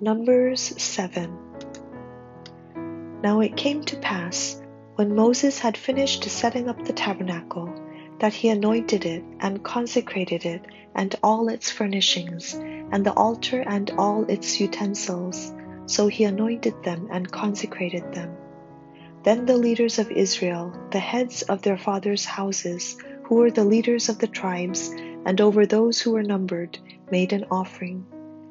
Numbers 7. Now it came to pass, when Moses had finished setting up the tabernacle, that he anointed it and consecrated it and all its furnishings, and the altar and all its utensils. So he anointed them and consecrated them. Then the leaders of Israel, the heads of their fathers' houses, who were the leaders of the tribes, and over those who were numbered, made an offering.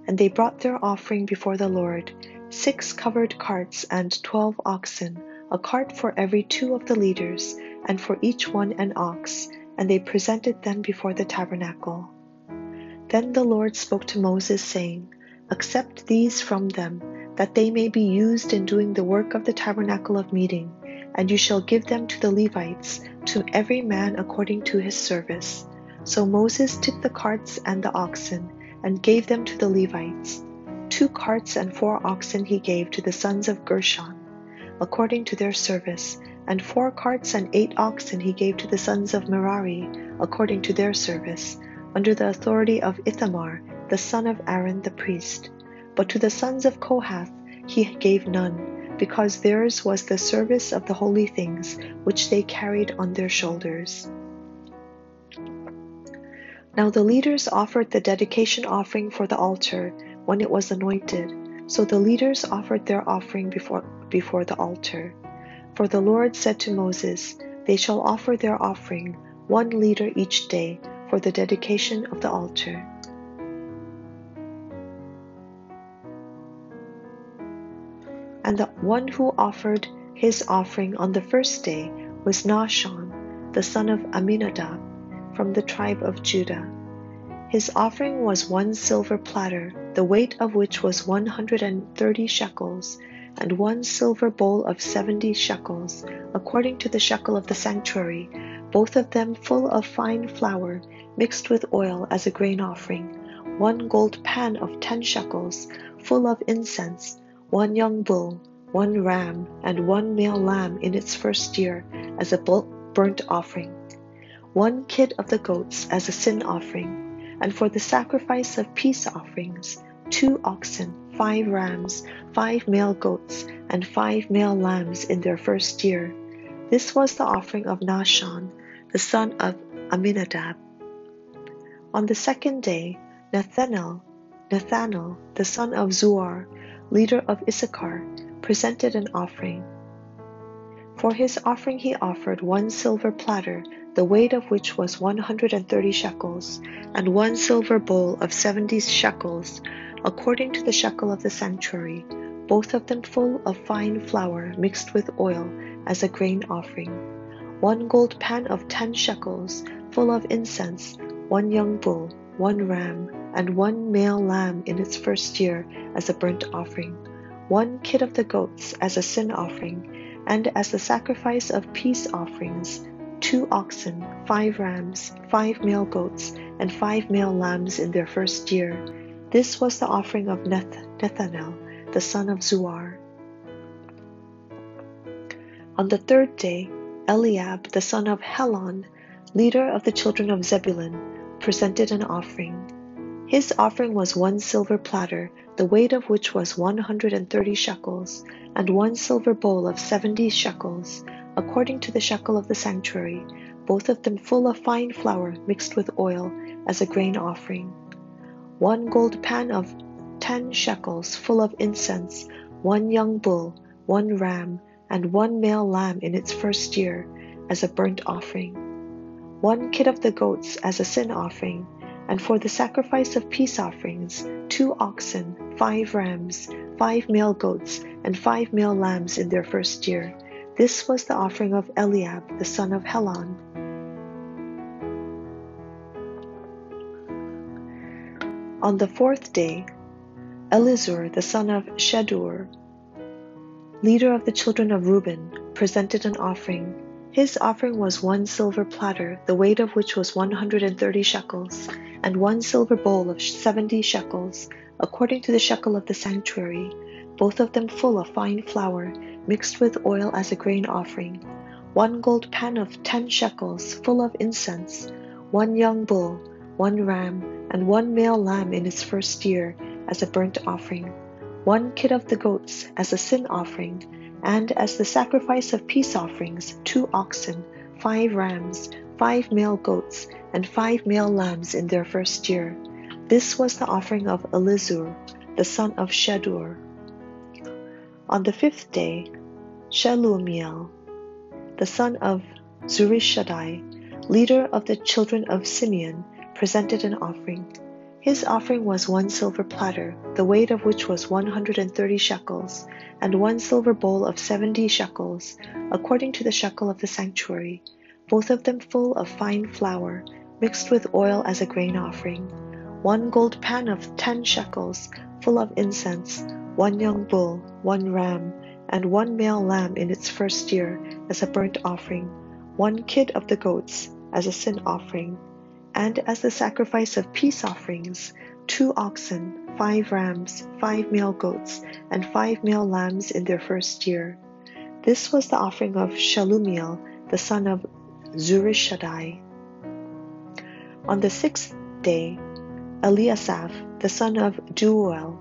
And they brought their offering before the Lord, 6 covered carts and 12 oxen, a cart for every 2 of the leaders, and for each one an ox, and they presented them before the tabernacle. Then the Lord spoke to Moses, saying, Accept these from them, that they may be used in doing the work of the tabernacle of meeting, and you shall give them to the Levites, to every man according to his service. So Moses took the carts and the oxen, and gave them to the Levites. 2 carts and 4 oxen he gave to the sons of Gershon, according to their service, and 4 carts and 8 oxen he gave to the sons of Merari, according to their service, under the authority of Ithamar, the son of Aaron the priest. But to the sons of Kohath he gave none, because theirs was the service of the holy things, which they carried on their shoulders. Now the leaders offered the dedication offering for the altar when it was anointed. So the leaders offered their offering before the altar. For the Lord said to Moses, They shall offer their offering, 1 leader each day, for the dedication of the altar. And the one who offered his offering on the first day was Nahshon, the son of Amminadab, from the tribe of Judah. His offering was 1 silver platter, the weight of which was 130 shekels, and 1 silver bowl of 70 shekels, according to the shekel of the sanctuary, both of them full of fine flour, mixed with oil as a grain offering, 1 gold pan of 10 shekels, full of incense, 1 young bull, 1 ram, and 1 male lamb in its first year as a burnt offering, 1 kid of the goats as a sin offering, and for the sacrifice of peace offerings, 2 oxen, 5 rams, 5 male goats, and 5 male lambs in their first year. This was the offering of Nahshon, the son of Amminadab. On the second day, Nathanael, the son of Zuar, leader of Issachar, presented an offering. For his offering he offered 1 silver platter, the weight of which was 130 shekels, and 1 silver bowl of 70 shekels, according to the shekel of the sanctuary, both of them full of fine flour mixed with oil as a grain offering, 1 gold pan of 10 shekels, full of incense, 1 young bull, 1 ram, and 1 male lamb in its first year as a burnt offering, 1 kid of the goats as a sin offering, and as the sacrifice of peace offerings, 2 oxen, 5 rams, 5 male goats, and 5 male lambs in their first year. This was the offering of Nathanael, the son of Zuar. On the third day, Eliab, the son of Helon, leader of the children of Zebulun, presented an offering. His offering was 1 silver platter, the weight of which was 130 shekels, and 1 silver bowl of 70 shekels, according to the shekel of the sanctuary, both of them full of fine flour mixed with oil as a grain offering, 1 gold pan of 10 shekels, full of incense, 1 young bull, 1 ram, and 1 male lamb in its first year as a burnt offering, 1 kid of the goats as a sin offering, and for the sacrifice of peace offerings, 2 oxen, 5 rams, 5 male goats, and 5 male lambs in their first year. This was the offering of Eliab, the son of Helon. On the fourth day, Elizur, the son of Shedur, leader of the children of Reuben, presented an offering. His offering was 1 silver platter, the weight of which was 130 shekels, and 1 silver bowl of 70 shekels, according to the shekel of the sanctuary, both of them full of fine flour, mixed with oil as a grain offering, 1 gold pan of 10 shekels, full of incense, 1 young bull, 1 ram, and 1 male lamb in its first year as a burnt offering, 1 kid of the goats as a sin offering, and as the sacrifice of peace offerings, 2 oxen, 5 rams, 5 male goats, and 5 male lambs in their first year. This was the offering of Elizur, the son of Shedur. On the 5th day, Shelumiel, the son of Zurishaddai, leader of the children of Simeon, presented an offering. His offering was 1 silver platter, the weight of which was 130 shekels, and 1 silver bowl of 70 shekels, according to the shekel of the sanctuary, both of them full of fine flour, mixed with oil as a grain offering. 1 gold pan of 10 shekels, full of incense, 1 young bull, 1 ram, and 1 male lamb in its first year as a burnt offering, 1 kid of the goats as a sin offering, and as the sacrifice of peace offerings, 2 oxen, 5 rams, 5 male goats, and 5 male lambs in their first year. This was the offering of Shelumiel, the son of Zurishaddai. On the 6th day, Eliasaph, the son of Deuel,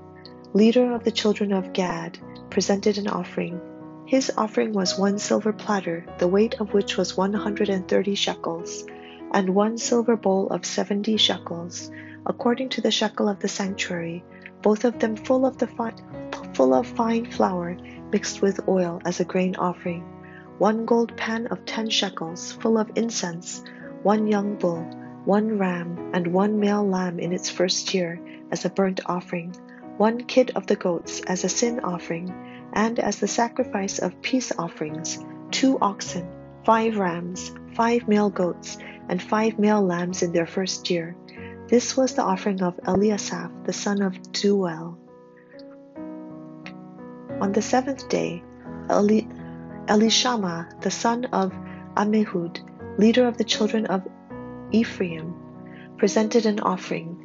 leader of the children of Gad, presented an offering. His offering was 1 silver platter, the weight of which was 130 shekels, and 1 silver bowl of 70 shekels, according to the shekel of the sanctuary, both of them full of fine flour mixed with oil as a grain offering, 1 gold pan of 10 shekels, full of incense, 1 young bull, 1 ram, and 1 male lamb in its first year as a burnt offering, 1 kid of the goats as a sin offering, and as the sacrifice of peace offerings, 2 oxen, 5 rams, 5 male goats, and 5 male lambs in their first year. This was the offering of Eliasaph, the son of Deuel. On the 7th day, Elishama, the son of Ammihud, leader of the children of Ephraim, presented an offering.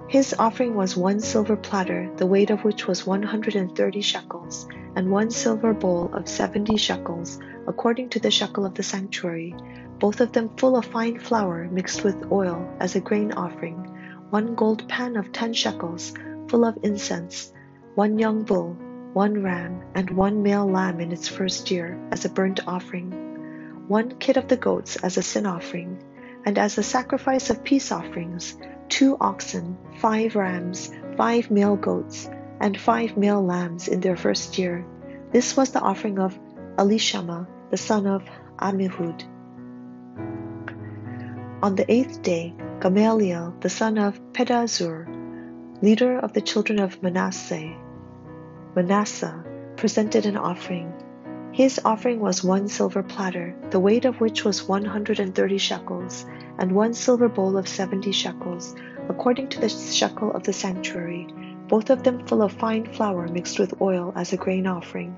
His offering was 1 silver platter, the weight of which was 130 shekels, and 1 silver bowl of 70 shekels, according to the shekel of the sanctuary, both of them full of fine flour mixed with oil as a grain offering, 1 gold pan of 10 shekels, full of incense, 1 young bull, 1 ram, and 1 male lamb in its first year as a burnt offering, 1 kid of the goats as a sin offering, and as a sacrifice of peace offerings, 2 oxen, 5 rams, 5 male goats, and 5 male lambs in their first year. This was the offering of Elishama, the son of Ammihud. On the 8th day, Gamaliel, the son of Pedahzur, leader of the children of Manasseh, presented an offering. His offering was 1 silver platter, the weight of which was 130 shekels, and 1 silver bowl of 70 shekels, according to the shekel of the sanctuary, both of them full of fine flour mixed with oil as a grain offering,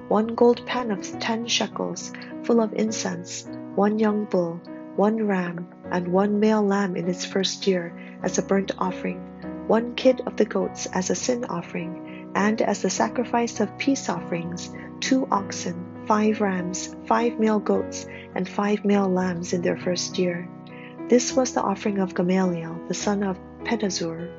1 gold pan of 10 shekels, full of incense, 1 young bull, 1 ram, and 1 male lamb in its first year as a burnt offering, 1 kid of the goats as a sin offering, and as the sacrifice of peace offerings, 2 oxen, 5 rams, 5 male goats, and 5 male lambs in their first year. This was the offering of Gamaliel, the son of Pedahzur.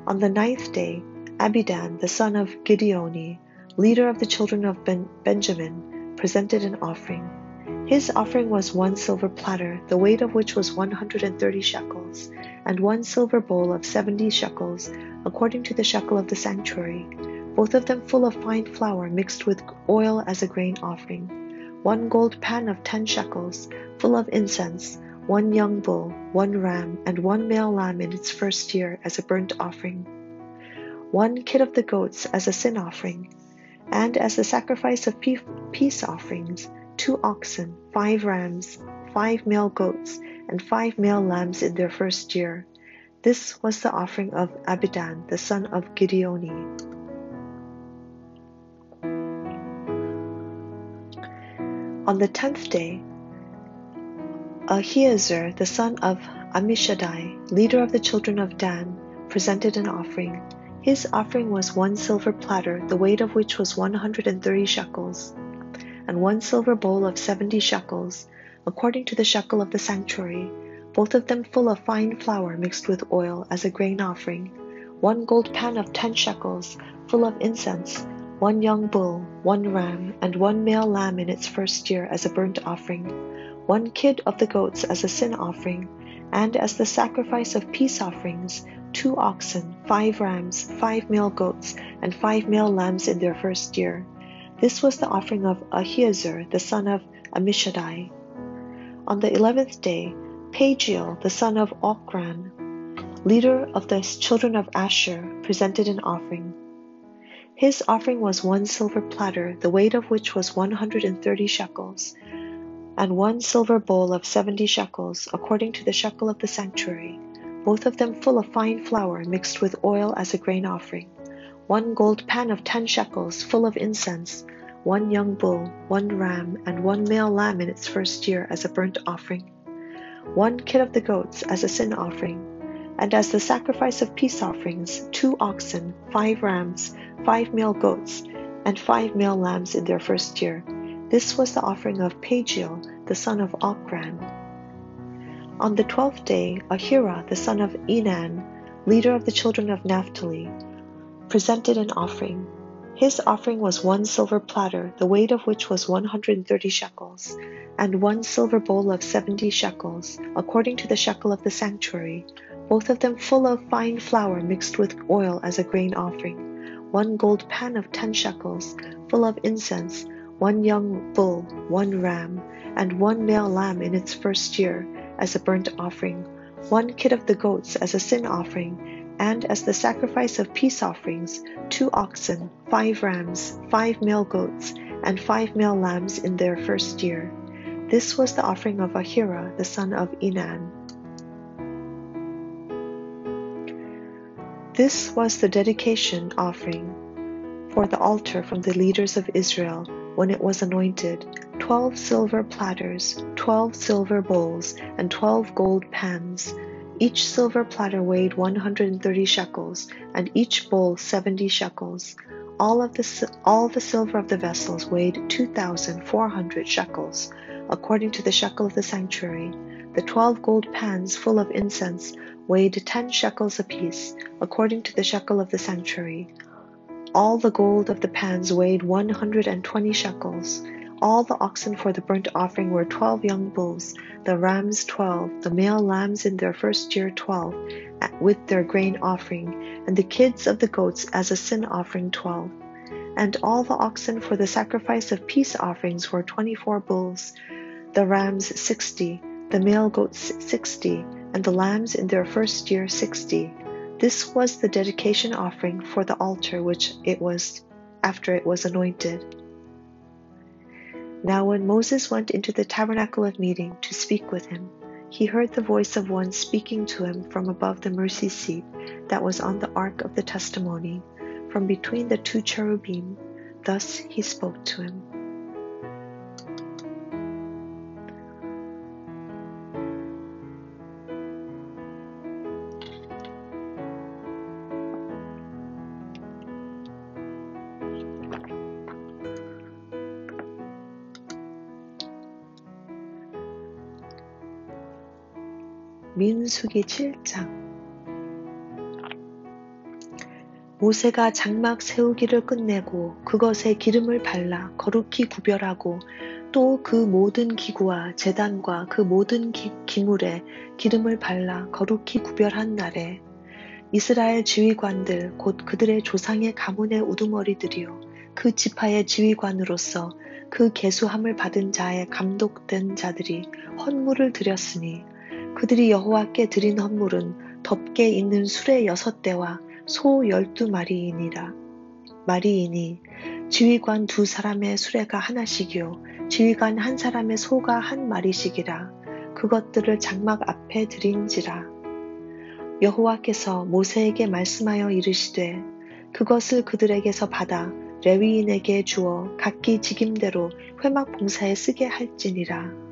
On the 9th day, Abidan, the son of Gideoni, leader of the children of Benjamin, presented an offering. His offering was 1 silver platter, the weight of which was 130 shekels, and 1 silver bowl of 70 shekels, according to the shekel of the sanctuary, both of them full of fine flour mixed with oil as a grain offering, 1 gold pan of 10 shekels, full of incense, 1 young bull, 1 ram, and 1 male lamb in its first year as a burnt offering, 1 kid of the goats as a sin offering, and as the sacrifice of peace offerings, 2 oxen, 5 rams, 5 male goats, and 5 male lambs in their first year. This was the offering of Abidan, the son of Gideoni. On the 10th day, Ahiezer, the son of Ammishaddai, leader of the children of Dan, presented an offering. His offering was 1 silver platter, the weight of which was 130 shekels, and 1 silver bowl of 70 shekels, according to the shekel of the sanctuary, both of them full of fine flour mixed with oil as a grain offering, 1 gold pan of 10 shekels, full of incense, 1 young bull, 1 ram, and 1 male lamb in its first year as a burnt offering, 1 kid of the goats as a sin offering, and as the sacrifice of peace offerings, 2 oxen, 5 rams, 5 male goats, and 5 male lambs in their first year. This was the offering of Ahiezer, the son of Ammishaddai. On the 11th day, Pagiel, the son of Ochran, leader of the children of Asher, presented an offering. His offering was 1 silver platter, the weight of which was 130 shekels, and 1 silver bowl of 70 shekels, according to the shekel of the sanctuary, both of them full of fine flour mixed with oil as a grain offering, 1 gold pan of 10 shekels, full of incense, 1 young bull, 1 ram, and 1 male lamb in its first year as a burnt offering, 1 kid of the goats as a sin offering, and as the sacrifice of peace offerings, 2 oxen, 5 rams, 5 male goats, and 5 male lambs in their first year. This was the offering of Pagiel, the son of Ochran. On the 12th day, Ahira, the son of Enan, leader of the children of Naphtali, presented an offering. His offering was 1 silver platter, the weight of which was 130 shekels, and 1 silver bowl of 70 shekels, according to the shekel of the sanctuary, both of them full of fine flour mixed with oil as a grain offering, 1 gold pan of 10 shekels, full of incense, 1 young bull, 1 ram, and 1 male lamb in its first year as a burnt offering, 1 kid of the goats as a sin offering, and as the sacrifice of peace offerings, 2 oxen, 5 rams, 5 male goats, and 5 male lambs in their first year. This was the offering of Ahira, the son of Enan. This was the dedication offering for the altar from the leaders of Israel when it was anointed, 12 silver platters, 12 silver bowls, and 12 gold pans. Each silver platter weighed 130 shekels, and each bowl 70 shekels. All the silver of the vessels weighed 2,400 shekels, according to the shekel of the sanctuary. The 12 gold pans full of incense weighed 10 shekels apiece, according to the shekel of the sanctuary. All the gold of the pans weighed 120 shekels. All the oxen for the burnt offering were 12 young bulls, the rams 12, the male lambs in their first year 12, with their grain offering, and the kids of the goats as a sin offering 12. And all the oxen for the sacrifice of peace offerings were 24 bulls, the rams 60, the male goats 60, and the lambs in their first year 60. This was the dedication offering for the altar after it was anointed. Now when Moses went into the tabernacle of meeting to speak with him, he heard the voice of one speaking to him from above the mercy seat that was on the ark of the testimony, from between the 2 cherubim. Thus he spoke to him. 민수기 7장. 모세가 장막 세우기를 끝내고 그것에 기름을 발라 거룩히 구별하고 또 그 모든 기구와 제단과 그 모든 기물에 기름을 발라 거룩히 구별한 날에 이스라엘 지휘관들 곧 그들의 조상의 가문의 우두머리들이요 그 지파의 지휘관으로서 그 계수함을 받은 자의 감독된 자들이 헌물을 드렸으니 그들이 여호와께 드린 헌물은 덮개 있는 수레 6대와 소 12마리이니 지휘관 2사람의 수레가 하나씩이요 지휘관 1사람의 소가 1마리씩이라 그것들을 장막 앞에 드린지라. 여호와께서 모세에게 말씀하여 이르시되 그것을 그들에게서 받아 레위인에게 주어 각기 직임대로 회막 봉사에 쓰게 할지니라.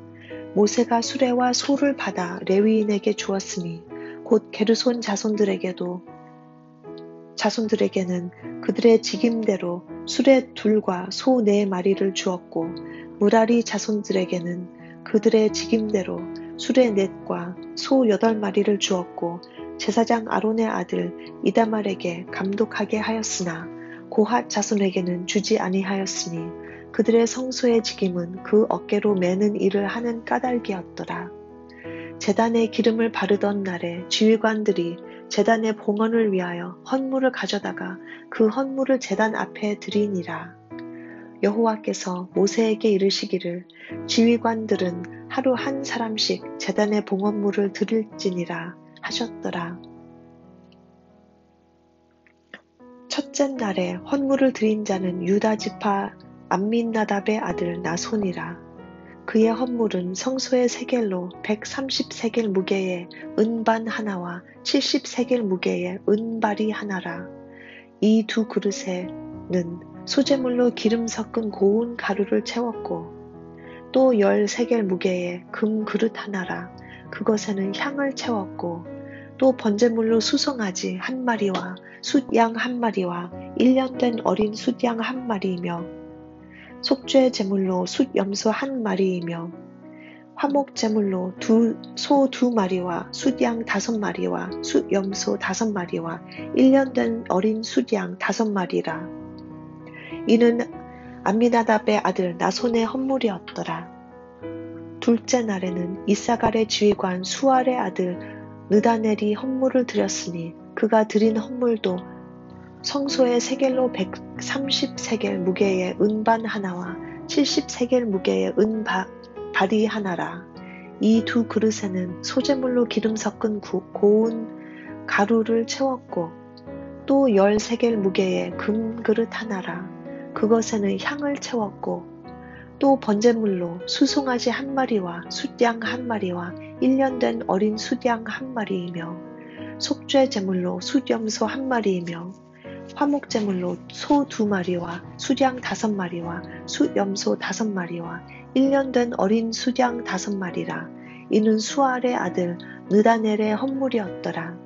모세가 수레와 소를 받아 레위인에게 주었으니 곧 게르손 자손들에게는 그들의 직임대로 수레 2과 소 4마리를 주었고 무라리 자손들에게는 그들의 직임대로 수레 4과 소 8마리를 주었고 제사장 아론의 아들 이다말에게 감독하게 하였으나 고핫 자손에게는 주지 아니하였으니 그들의 성소의 직임은 그 어깨로 매는 일을 하는 까닭이었더라. 제단에 기름을 바르던 날에 지휘관들이 제단의 봉헌을 위하여 헌물을 가져다가 그 헌물을 제단 앞에 드리니라. 여호와께서 모세에게 이르시기를 지휘관들은 하루 한 사람씩 제단의 봉헌물을 드릴지니라 하셨더라. 첫째 날에 헌물을 드린 자는 유다 지파 암민나답의 아들 나손이라. 그의 헌물은 성소의 세겔로 130세겔 무게의 은반 하나와 70세겔 무게의 은발이 하나라. 이 두 그릇에는 소재물로 기름 섞은 고운 가루를 채웠고 또 10세겔 무게의 금 그릇 하나라. 그것에는 향을 채웠고 또 번제물로 수송아지 한 마리와 숫양 한 마리와 1년 된 어린 숫양 한 마리이며 속죄 제물로 숫염소 한 마리이며 화목 제물로 소 2마리와 숫양 5마리와 숫염소 5마리와 1년 된 어린 숫양 5마리라. 이는 암미나답의 아들 나손의 헌물이었더라. 둘째 날에는 이사갈의 지휘관 수알의 아들 느다넬이 헌물을 드렸으니 그가 드린 헌물도 성소의 세겔로 130세겔 무게의 은반 하나와 70세겔 무게의 은발이 하나라. 이 두 그릇에는 소재물로 기름 섞은 고운 가루를 채웠고 또 10세겔 무게의 금 그릇 하나라. 그것에는 향을 채웠고 또 번제물로 수송아지 한 마리와 숫양 한 마리와 1년 된 어린 숫양 한 마리이며 속죄 제물로 숫염소 한 마리이며 화목 제물로 소 2마리와 숫양 5마리와 숫염소 5마리와 1년 된 어린 숫양 5마리라. 이는 수알의 아들 느다넬의 헌물이었더라.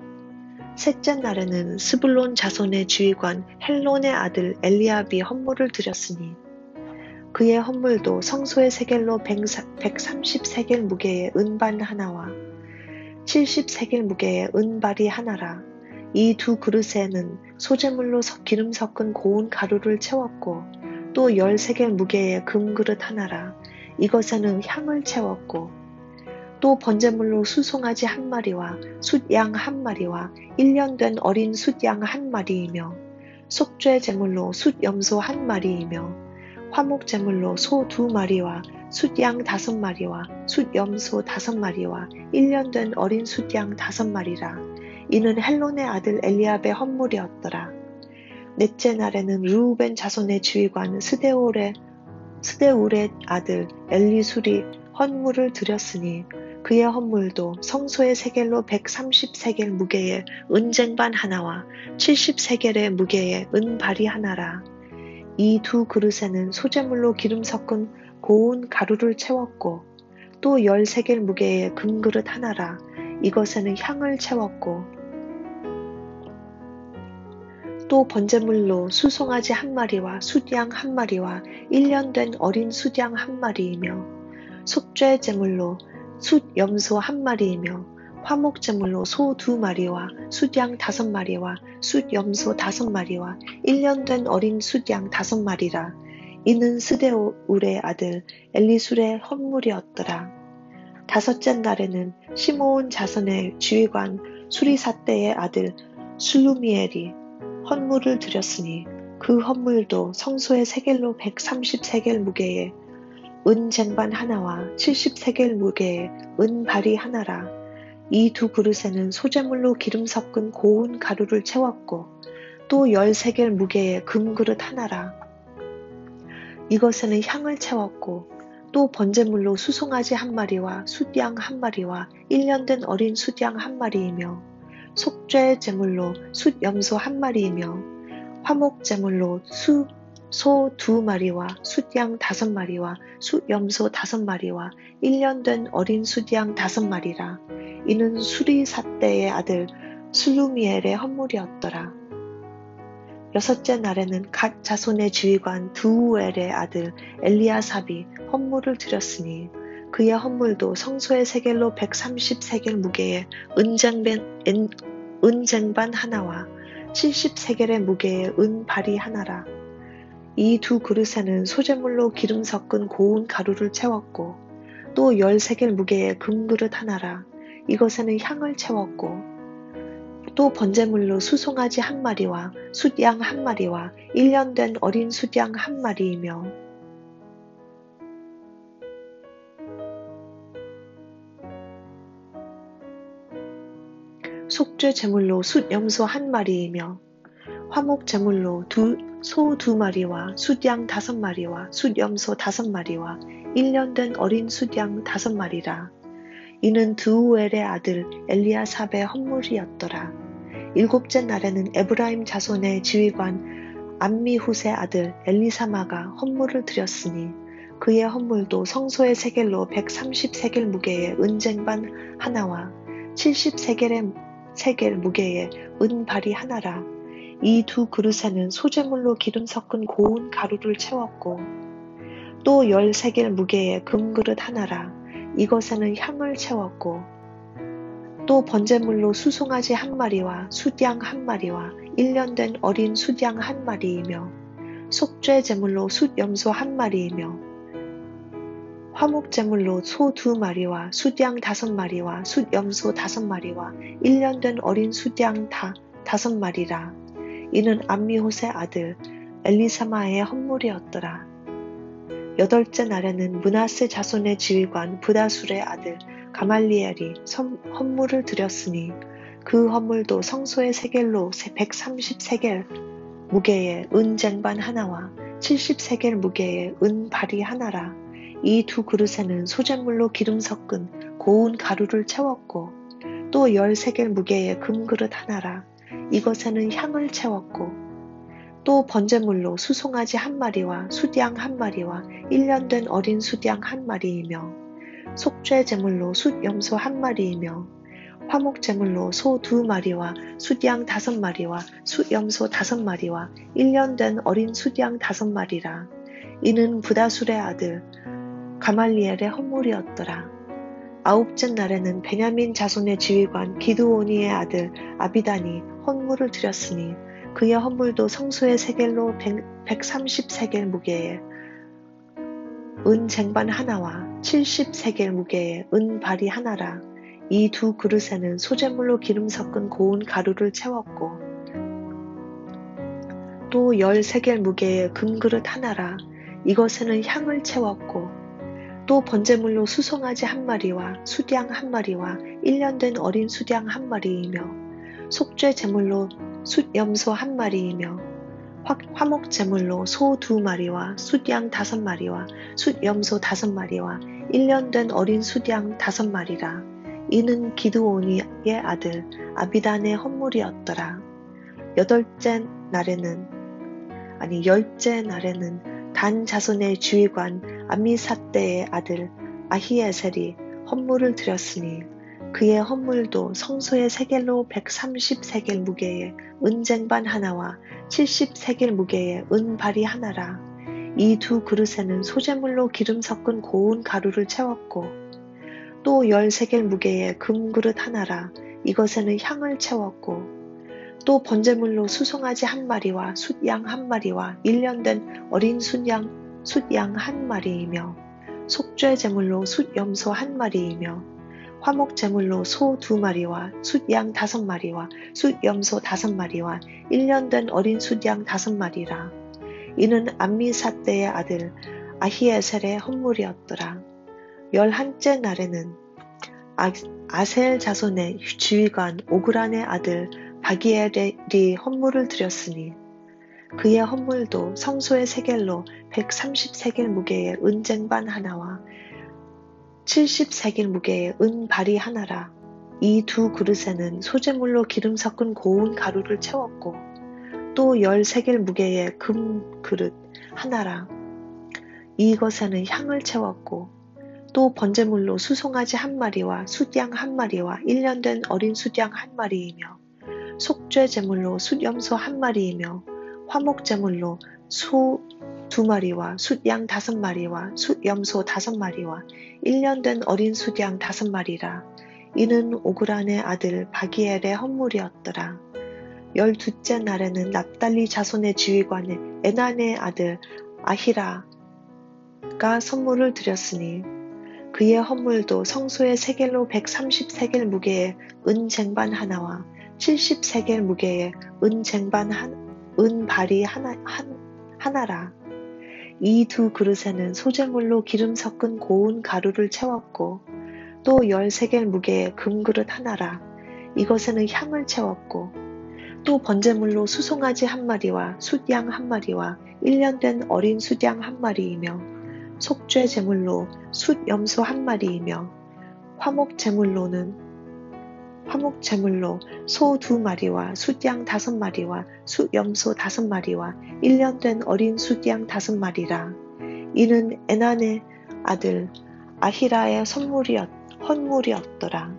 셋째 날에는 스불론 자손의 지휘관 헬론의 아들 엘리압이 헌물을 드렸으니 그의 헌물도 성소의 세겔로 130세겔 무게의 은반 하나와 70세겔 무게의 은발이 하나라. 이 두 그릇에는 소재물로 기름 섞은 고운 가루를 채웠고 또 10세겔 무게의 금 그릇 하나라. 이것에는 향을 채웠고 또 번제물로 수송아지 한 마리와 숫양 한 마리와 1년 된 어린 숫양 한 마리이며 속죄 제물로 숫염소 한 마리이며 화목 제물로 소 2마리와 숫양 5마리와 숫염소 5마리와 1년 된 어린 숫양 5마리라. 이는 헬론의 아들 엘리압의 헌물이었더라. 넷째 날에는 르우벤 자손의 지휘관 스데울의 아들 엘리술이 헌물을 드렸으니 그의 헌물도 성소의 세겔로 130세겔 무게의 은쟁반 하나와 70세겔의 무게의 은발이 하나라. 이 두 그릇에는 소재물로 기름 섞은 고운 가루를 채웠고 또 10세겔 무게의 금그릇 하나라. 이것에는 향을 채웠고 또 번제물로 수송아지 한 마리와 숫양 한 마리와 1년 된 어린 숫양 한 마리이며 속죄 제물로 숫염소 한 마리이며 화목 제물로 소 2마리와 숫양 5마리와 숫염소 5마리와 1년 된 어린 숫양 5마리라. 이는 스데울의 아들 엘리술의 헌물이었더라. 다섯째 날에는 시므온 자손의 지휘관 수리사떼의 아들 술루미엘이 헌물을 드렸으니 그 헌물도 성소의 세겔로 130세겔 무게의 은쟁반 하나와 70세겔 무게의 은발이 하나라. 이 두 그릇에는 소재물로 기름 섞은 고운 가루를 채웠고 또 10세겔 무게의 금그릇 하나라. 이것에는 향을 채웠고 또 번제물로 수송아지 한 마리와 숫양 한 마리와 1년 된 어린 숫양 한 마리이며 속죄 제물로 숫염소 한 마리이며 화목 제물로 소 2마리와 숫양 5마리와 숫염소 5마리와 1년 된 어린 숫양 5마리라. 이는 수리사떼의 아들 술루미엘의 헌물이었더라. 여섯째 날에는 갓 자손의 지휘관 드우엘의 아들 엘리아삽이 헌물을 드렸으니 그의 헌물도 성소의 세겔로 130세겔 무게의 은 쟁반 하나와 70세겔의 무게의 은 바리 하나라. 이 두 그릇에는 소재물로 기름 섞은 고운 가루를 채웠고 또 10세겔 무게의 금그릇 하나라. 이것에는 향을 채웠고 또 번제물로 수송아지 한 마리와 숫양 한 마리와 1년 된 어린 숫양 한 마리이며 속죄 제물로 숫염소 한 마리이며 화목 제물로 소 두 마리와 숫양 5마리와 숫염소 5마리와 1년 된 어린 숫양 5마리라. 이는 드우엘의 아들 엘리아삽의 헌물이었더라. 일곱째 날에는 에브라임 자손의 지휘관 암미훗의 아들 엘리사마가 헌물을 드렸으니 그의 헌물도 성소의 세겔로 130세겔 무게의 은쟁반 하나와 70세겔 무게의 은발이 하나라. 이 두 그릇에는 소재물로 기름 섞은 고운 가루를 채웠고 또 10세겔 무게의 금그릇 하나라. 이것에는 향을 채웠고 또 번제물로 수송아지 한 마리와 숫양 한 마리와 1년 된 어린 숫양 한 마리이며 속죄 제물로 숫염소 한 마리이며 화목 제물로 소 2마리와 숫양 5마리와 숫염소 5마리와 1년 된 어린 숫양 5마리라. 이는 암미훗의 아들 엘리사마의 헌물이었더라. 8째 날에는 므낫세 자손의 지휘관 브다술의 아들 가말리엘이 헌물을 드렸으니 그 헌물도 성소의 세겔로 130세겔 무게의 은 쟁반 하나와 70세겔 무게의 은 발이 하나라. 이 두 그릇에는 소재물로 기름 섞은 고운 가루를 채웠고 또 10세겔 무게의 금그릇 하나라. 이것에는 향을 채웠고 또 번제물로 수송아지 한 마리와 숫양 한 마리와 1년 된 어린 숫양 한 마리이며 속죄 제물로 숫염소 한 마리이며 화목 제물로 소 2마리와 숫양 5마리와 숫염소 5마리와 1년 된 어린 숫양 5마리라. 이는 브다술의 아들 가말리엘의 헌물이었더라. 9째 날에는 베냐민 자손의 지휘관 기드오니의 아들 아비단이 헌물을 드렸으니 그의 헌물도 성소의 세겔로 130세겔 무게의 은 쟁반 하나와 70세겔 무게의 은 발이 하나라. 이 두 그릇에는 소재물로 기름 섞은 고운 가루를 채웠고 또 10세겔 무게의 금그릇 하나라. 이것에는 향을 채웠고 또 번제물로 수송아지 한 마리와 숫양 한 마리와 1년 된 어린 숫양 한 마리이며 속죄 제물로 숫염소 한 마리이며 화목 제물로 소 2마리와 숫양 5마리와 숫염소 5마리와 1년 된 어린 숫양 5마리라. 이는 기드오니의 아들 아비단의 헌물이었더라. 10째 날에는 단 자손의 지휘관 암미사대의 아들 아히에셀이 헌물을 드렸으니 그의 헌물도 성소의 세겔로 130세겔 무게의 은쟁반 하나와 70세겔 무게의 은발이 하나라. 이 두 그릇에는 소재물로 기름 섞은 고운 가루를 채웠고 또 10세겔 무게의 금그릇 하나라. 이것에는 향을 채웠고 또 번제물로 수송아지 한 마리와 숫양 한 마리와 1년 된 어린 숫양 한 마리이며 속죄 제물로 숫염소 한 마리이며 화목 제물로 소 2마리와 숫양 5마리와 숫염소 5마리와 1년 된 어린 숫양 5마리라. 이는 암미사대의 아들 아히에셀의 헌물이었더라. 11째 날에는 아셀 자손의 지휘관 오그란의 아들 바기엘이 헌물을 드렸으니 그의 헌물도 성소의 세겔로 130세겔 무게의 은쟁반 하나와 70세겔 무게의 은발이 하나라. 이 두 그릇에는 소재물로 기름 섞은 고운 가루를 채웠고 또 10세겔 무게의 금그릇 하나라. 이것에는 향을 채웠고 또 번제물로 수송아지 한 마리와 숫양 한 마리와 1년 된 어린 숫양 한 마리이며 속죄 제물로 숫염소 한 마리이며 화목 제물로 소 2마리와 숫양 5마리와 숫염소 5마리와 1년 된 어린 숫양 5마리라. 이는 오그란의 아들 바기엘의 헌물이었더라. 12째 날에는 납달리 자손의 지휘관 에난의 아들 아히라가 선물을 드렸으니 그의 헌물도 성소의 세겔로 130세겔 무게의 은 쟁반 하나와 70세겔 무게의 은 쟁반 은 발이 하나라. 이 두 그릇에는 소재물로 기름 섞은 고운 가루를 채웠고 또 10세겔 무게의 금그릇 하나라. 이것에는 향을 채웠고 또 번제물로 수송아지 한 마리와 숫양 한 마리와 1년 된 어린 숫양 한 마리이며 속죄 제물로 숫염소 한 마리이며 화목 제물로 소 2마리와 숫양 5마리와 숫염소 5마리와 1년 된 어린 숫양 5마리라. 이는 에난의 아들 아히라의 헌물이었더라.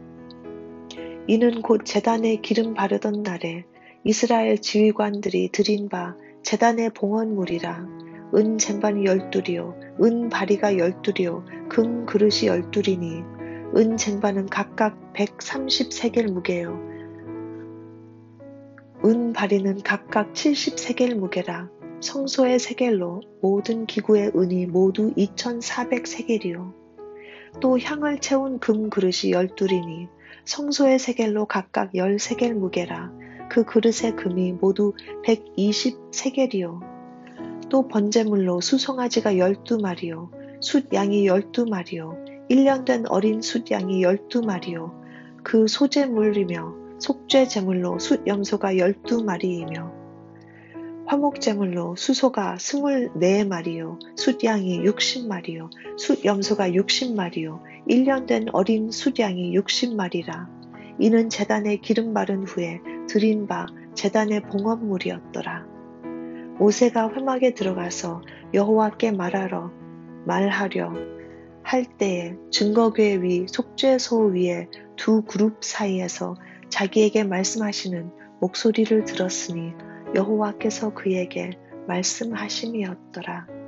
이는 곧 제단에 기름 바르던 날에 이스라엘 지휘관들이 드린 바 제단의 봉헌물이라. 은 쟁반이 12리요 은 바리가 12리요 금 그릇이 12리니 은 쟁반은 각각 130세겔 무게요 은 바리는 각각 70세겔 무게라. 성소의 세겔로 모든 기구의 은이 모두 2400세겔이요 또 향을 채운 금 그릇이 12리니 성소의 세겔로 각각 10세겔 무게라. 그 그릇의 금이 모두 120세겔이요 또 번제물로 수송아지가 12마리요 숫양이 12마리요 1년 된 어린 숫양이 12마리요 그 소제물이며 속죄 제물로 숫염소가 12마리이며 화목제물로 수소가 24마리요 숫양이 60마리요 숫염소가 60마리요 1년 된 어린 숫양이 60마리라. 이는 제단에 기름 바른 후에 드린 바 제단의 봉헌물이었더라. 모세가 회막에 들어가서 여호와께 말하려 할 때에 증거궤 위 속죄소 위에 두 그룹 사이에서 자기에게 말씀하시는 목소리를 들었으니 여호와께서 그에게 말씀하심이었더라.